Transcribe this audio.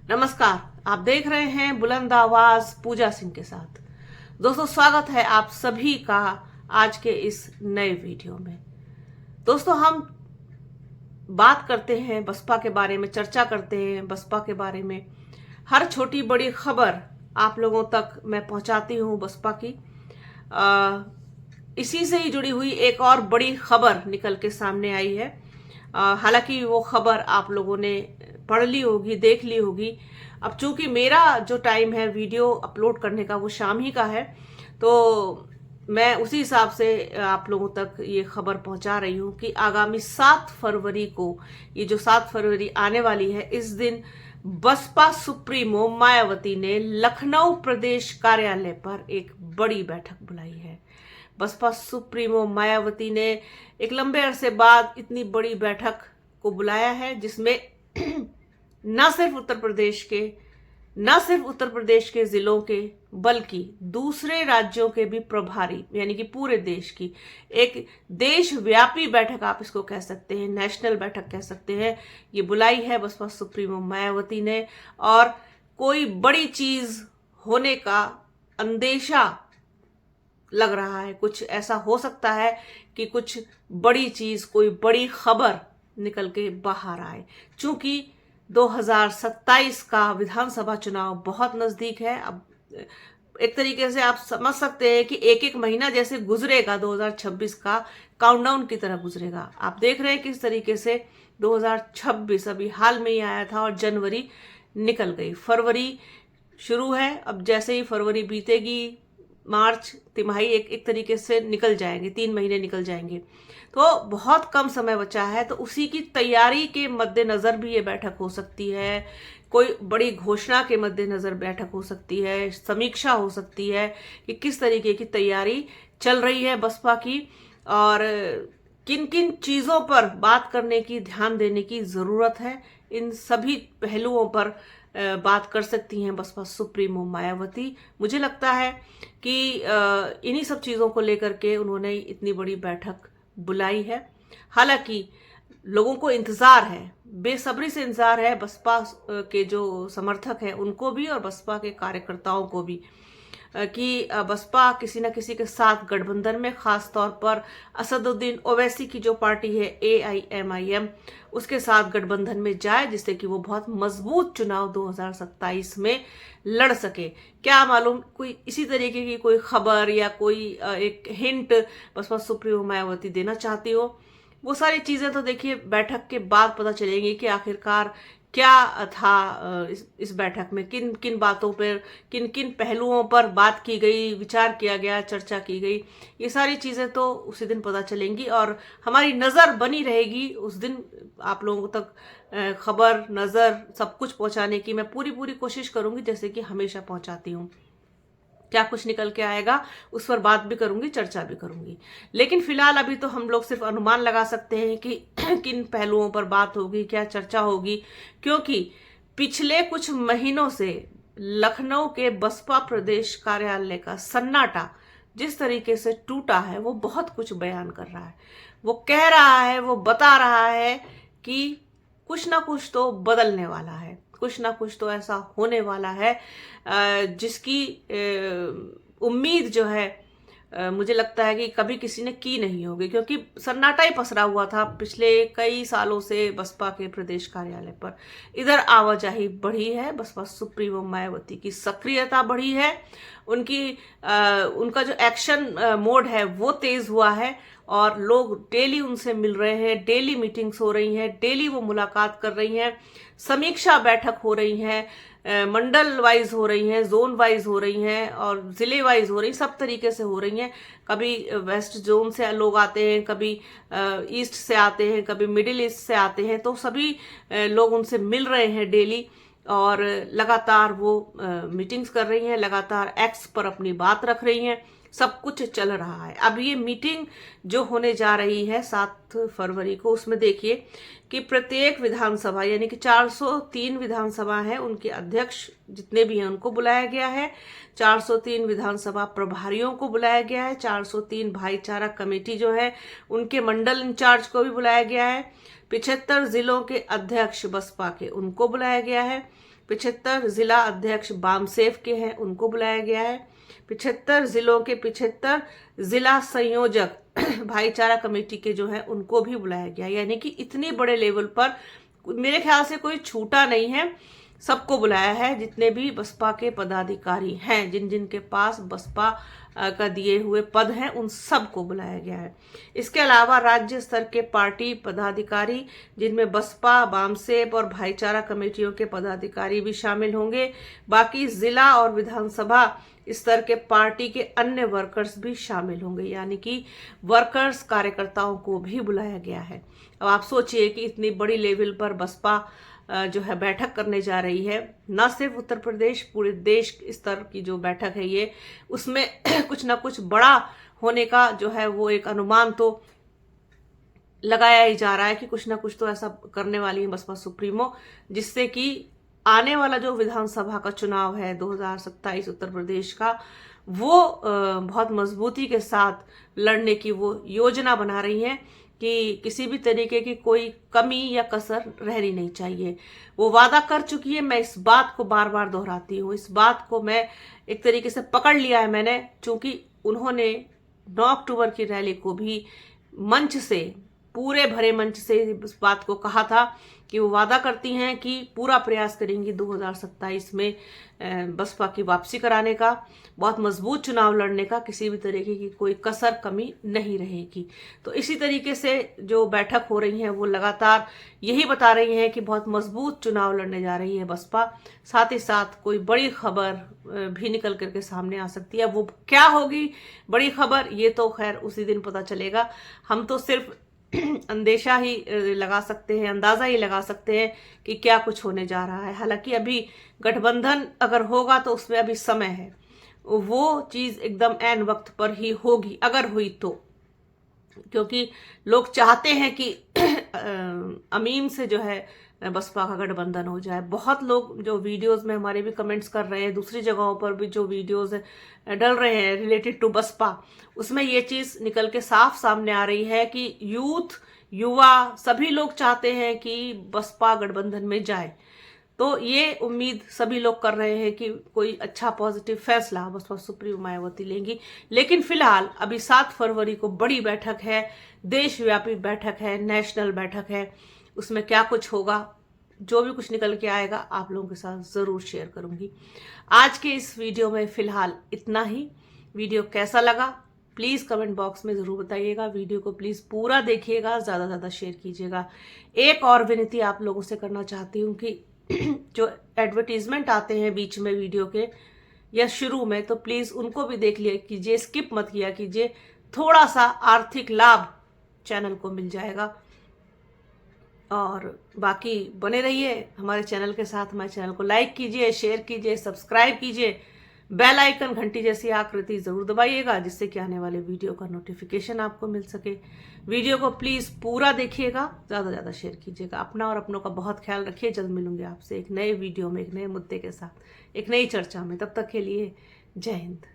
नमस्कार। आप देख रहे हैं बुलंद आवाज पूजा सिंह के साथ। दोस्तों, स्वागत है आप सभी का आज के इस नए वीडियो में। दोस्तों, हम बात करते हैं बसपा के बारे में, चर्चा करते हैं बसपा के बारे में। हर छोटी बड़ी खबर आप लोगों तक मैं पहुंचाती हूं बसपा की। इसी से ही जुड़ी हुई एक और बड़ी खबर निकल के सामने आई है। हालांकि वो खबर आप लोगों ने पढ़ ली होगी, देख ली होगी। अब चूंकि मेरा जो टाइम है वीडियो अपलोड करने का वो शाम ही का है, तो मैं उसी हिसाब से आप लोगों तक ये खबर पहुंचा रही हूं कि आगामी 7 फरवरी को, ये जो 7 फरवरी आने वाली है, इस दिन बसपा सुप्रीमो मायावती ने लखनऊ प्रदेश कार्यालय पर एक बड़ी बैठक बुलाई है। बसपा सुप्रीमो मायावती ने एक लंबे अरसे बाद इतनी बड़ी बैठक को बुलाया है, जिसमें न सिर्फ उत्तर प्रदेश के जिलों के बल्कि दूसरे राज्यों के भी प्रभारी, यानी कि पूरे देश की एक देशव्यापी बैठक आप इसको कह सकते हैं, नेशनल बैठक कह सकते हैं, ये बुलाई है बसपा सुप्रीमो मायावती ने। और कोई बड़ी चीज होने का अंदेशा लग रहा है। कुछ ऐसा हो सकता है कि कुछ बड़ी चीज, कोई बड़ी खबर निकल के बाहर आए। चूंकि 2027 का विधानसभा चुनाव बहुत नजदीक है। अब एक तरीके से आप समझ सकते हैं कि एक एक महीना जैसे गुजरेगा 2026 का, काउंटडाउन की तरह गुजरेगा। आप देख रहे हैं किस तरीके से 2026 अभी हाल में ही आया था और जनवरी निकल गई, फरवरी शुरू है। अब जैसे ही फरवरी बीतेगी, मार्च तिमाही एक तरीके से निकल जाएंगे, 3 महीने निकल जाएंगे, तो बहुत कम समय बचा है। तो उसी की तैयारी के मद्देनजर भी ये बैठक हो सकती है, कोई बड़ी घोषणा के मद्देनजर बैठक हो सकती है, समीक्षा हो सकती है कि किस तरीके की तैयारी चल रही है बसपा की और किन किन चीजों पर बात करने की, ध्यान देने की जरूरत है। इन सभी पहलुओं पर बात कर सकती हैं बसपा सुप्रीमो मायावती। मुझे लगता है कि इन्हीं सब चीजों को लेकर के उन्होंने इतनी बड़ी बैठक बुलाई है। हालांकि लोगों को इंतजार है, बेसब्री से इंतजार है, बसपा के जो समर्थक हैं उनको भी और बसपा के कार्यकर्ताओं को भी, कि बसपा किसी न किसी के साथ गठबंधन में, खास तौर पर असदुद्दीन ओवैसी की जो पार्टी है AIMIM, उसके साथ गठबंधन में जाए, जिससे कि वो बहुत मजबूत चुनाव 2027 में लड़ सके। क्या मालूम कोई इसी तरीके की कोई खबर या कोई एक हिंट बसपा सुप्रीमो मायावती देना चाहती हो। वो सारी चीजें तो देखिए बैठक के बाद पता चलेंगी कि आखिरकार क्या था इस बैठक में, किन किन बातों पर, किन किन पहलुओं पर बात की गई, विचार किया गया, चर्चा की गई। ये सारी चीजें तो उसी दिन पता चलेंगी और हमारी नजर बनी रहेगी उस दिन आप लोगों तक खबर, नजर, सब कुछ पहुंचाने की मैं पूरी कोशिश करूंगी, जैसे कि हमेशा पहुंचाती हूँ। क्या कुछ निकल के आएगा उस पर बात भी करूंगी, चर्चा भी करूंगी। लेकिन फिलहाल अभी तो हम लोग सिर्फ अनुमान लगा सकते हैं कि किन पहलुओं पर बात होगी, क्या चर्चा होगी, क्योंकि पिछले कुछ महीनों से लखनऊ के बसपा प्रदेश कार्यालय का सन्नाटा जिस तरीके से टूटा है वो बहुत कुछ बयान कर रहा है। वो कह रहा है, वो बता रहा है कि कुछ ना कुछ तो बदलने वाला है, कुछ ना कुछ तो ऐसा होने वाला है जिसकी उम्मीद जो है मुझे लगता है कि कभी किसी ने की नहीं होगी, क्योंकि सन्नाटा ही पसरा हुआ था पिछले कई सालों से बसपा के प्रदेश कार्यालय पर। इधर आवाजाही बढ़ी है, बसपा सुप्रीमो मायावती की सक्रियता बढ़ी है, उनका जो एक्शन मोड है वो तेज हुआ है और लोग डेली उनसे मिल रहे हैं, डेली मीटिंग्स हो रही हैं, डेली वो मुलाकात कर रही हैं, समीक्षा बैठक हो रही हैं, मंडल वाइज हो रही हैं, जोन वाइज हो रही हैं और जिले वाइज हो रही, सब तरीके से हो रही हैं। कभी वेस्ट जोन से लोग आते हैं, कभी ईस्ट से आते हैं, कभी मिडिल ईस्ट से आते हैं, तो सभी लोग उनसे मिल रहे हैं डेली और लगातार वो मीटिंग्स कर रही हैं, लगातार एक्स पर अपनी बात रख रही हैं, सब कुछ चल रहा है। अब ये मीटिंग जो होने जा रही है 7 फरवरी को, उसमें देखिए कि प्रत्येक विधानसभा यानी कि 403 विधानसभा है, उनके अध्यक्ष जितने भी हैं उनको बुलाया गया है, 403 विधानसभा प्रभारियों को बुलाया गया है, 403 भाईचारा कमेटी जो है उनके मंडल इंचार्ज को भी बुलाया गया है, 75 जिलों के अध्यक्ष बसपा के, उनको बुलाया गया है। 75 जिला अध्यक्ष बामसेफ के हैं, उनको बुलाया गया है। 75 जिलों के 75 जिला संयोजक भाईचारा कमेटी के जो है उनको भी बुलाया गया। यानी कि इतनी बड़े लेवल पर मेरे ख्याल से कोई छूटा नहीं है, सबको बुलाया है। जितने भी बसपा के पदाधिकारी हैं, जिन जिन के पास बसपा का दिए हुए पद हैं, उन सबको बुलाया गया है। इसके अलावा राज्य स्तर के पार्टी पदाधिकारी, जिनमें बसपा, बामसेफ और भाईचारा कमेटियों के पदाधिकारी भी शामिल होंगे। बाकी जिला और विधानसभा स्तर के पार्टी के अन्य वर्कर्स भी शामिल होंगे। यानी कि वर्कर्स, कार्यकर्ताओं को भी बुलाया गया है। अब आप सोचिए कि इतनी बड़ी लेवल पर बसपा जो है बैठक करने जा रही है, न सिर्फ उत्तर प्रदेश, पूरे देश स्तर की जो बैठक है ये, उसमें कुछ ना कुछ बड़ा होने का जो है वो एक अनुमान तो लगाया ही जा रहा है कि कुछ ना कुछ तो ऐसा करने वाली है बसपा सुप्रीमो, जिससे कि आने वाला जो विधानसभा का चुनाव है 2027 उत्तर प्रदेश का, वो बहुत मजबूती के साथ लड़ने की वो योजना बना रही है कि किसी भी तरीके की कोई कमी या कसर रहनी नहीं चाहिए। वो वादा कर चुकी है, मैं इस बात को बार बार दोहराती हूँ, इस बात को मैं एक तरीके से पकड़ लिया है मैंने, चूंकि उन्होंने 9 अक्टूबर की रैली को भी मंच से, पूरे भरे मंच से इस बात को कहा था कि वो वादा करती हैं कि पूरा प्रयास करेंगी 2027 में बसपा की वापसी कराने का, बहुत मजबूत चुनाव लड़ने का, किसी भी तरीके की कोई कसर कमी नहीं रहेगी। तो इसी तरीके से जो बैठक हो रही है वो लगातार यही बता रही है कि बहुत मजबूत चुनाव लड़ने जा रही है बसपा। साथ ही साथ कोई बड़ी खबर भी निकल करके सामने आ सकती है। वो क्या होगी बड़ी खबर, ये तो खैर उसी दिन पता चलेगा। हम तो सिर्फ अंदेशा ही लगा सकते हैं, अंदाजा ही लगा सकते हैं कि क्या कुछ होने जा रहा है। हालांकि अभी गठबंधन अगर होगा तो उसमें अभी समय है, वो चीज एकदम ऐन वक्त पर ही होगी अगर हुई तो, क्योंकि लोग चाहते हैं कि अमीन से जो है बसपा का गठबंधन हो जाए। बहुत लोग जो वीडियोस में हमारे भी कमेंट्स कर रहे हैं, दूसरी जगहों पर भी जो वीडियोस डल रहे हैं रिलेटेड टू बसपा, उसमें ये चीज निकल के साफ सामने आ रही है कि यूथ, युवा, सभी लोग चाहते हैं कि बसपा गठबंधन में जाए। तो ये उम्मीद सभी लोग कर रहे हैं कि कोई अच्छा पॉजिटिव फैसला बसपा सुप्रीमो मायावती लेंगी। लेकिन फिलहाल अभी 7 फरवरी को बड़ी बैठक है, देशव्यापी बैठक है, नेशनल बैठक है। उसमें क्या कुछ होगा, जो भी कुछ निकल के आएगा आप लोगों के साथ जरूर शेयर करूंगी। आज के इस वीडियो में फिलहाल इतना ही। वीडियो कैसा लगा प्लीज कमेंट बॉक्स में जरूर बताइएगा। वीडियो को प्लीज पूरा देखिएगा, ज्यादा से ज्यादा शेयर कीजिएगा। एक और विनती आप लोगों से करना चाहती हूँ कि जो एडवर्टीजमेंट आते हैं बीच में वीडियो के या शुरू में, तो प्लीज उनको भी देख लिया कीजिए, स्किप मत किया कीजिए। थोड़ा सा आर्थिक लाभ चैनल को मिल जाएगा। और बाकी बने रहिए हमारे चैनल के साथ। हमारे चैनल को लाइक कीजिए, शेयर कीजिए, सब्सक्राइब कीजिए, बेल आइकन घंटी जैसी आकृति जरूर दबाइएगा, जिससे कि आने वाले वीडियो का नोटिफिकेशन आपको मिल सके। वीडियो को प्लीज पूरा देखिएगा, ज्यादा ज्यादा शेयर कीजिएगा। अपना और अपनों का बहुत ख्याल रखिए। जल्द मिलूंगी आपसे एक नए वीडियो में, एक नए मुद्दे के साथ, एक नई चर्चा में। तब तक के लिए जय हिंद।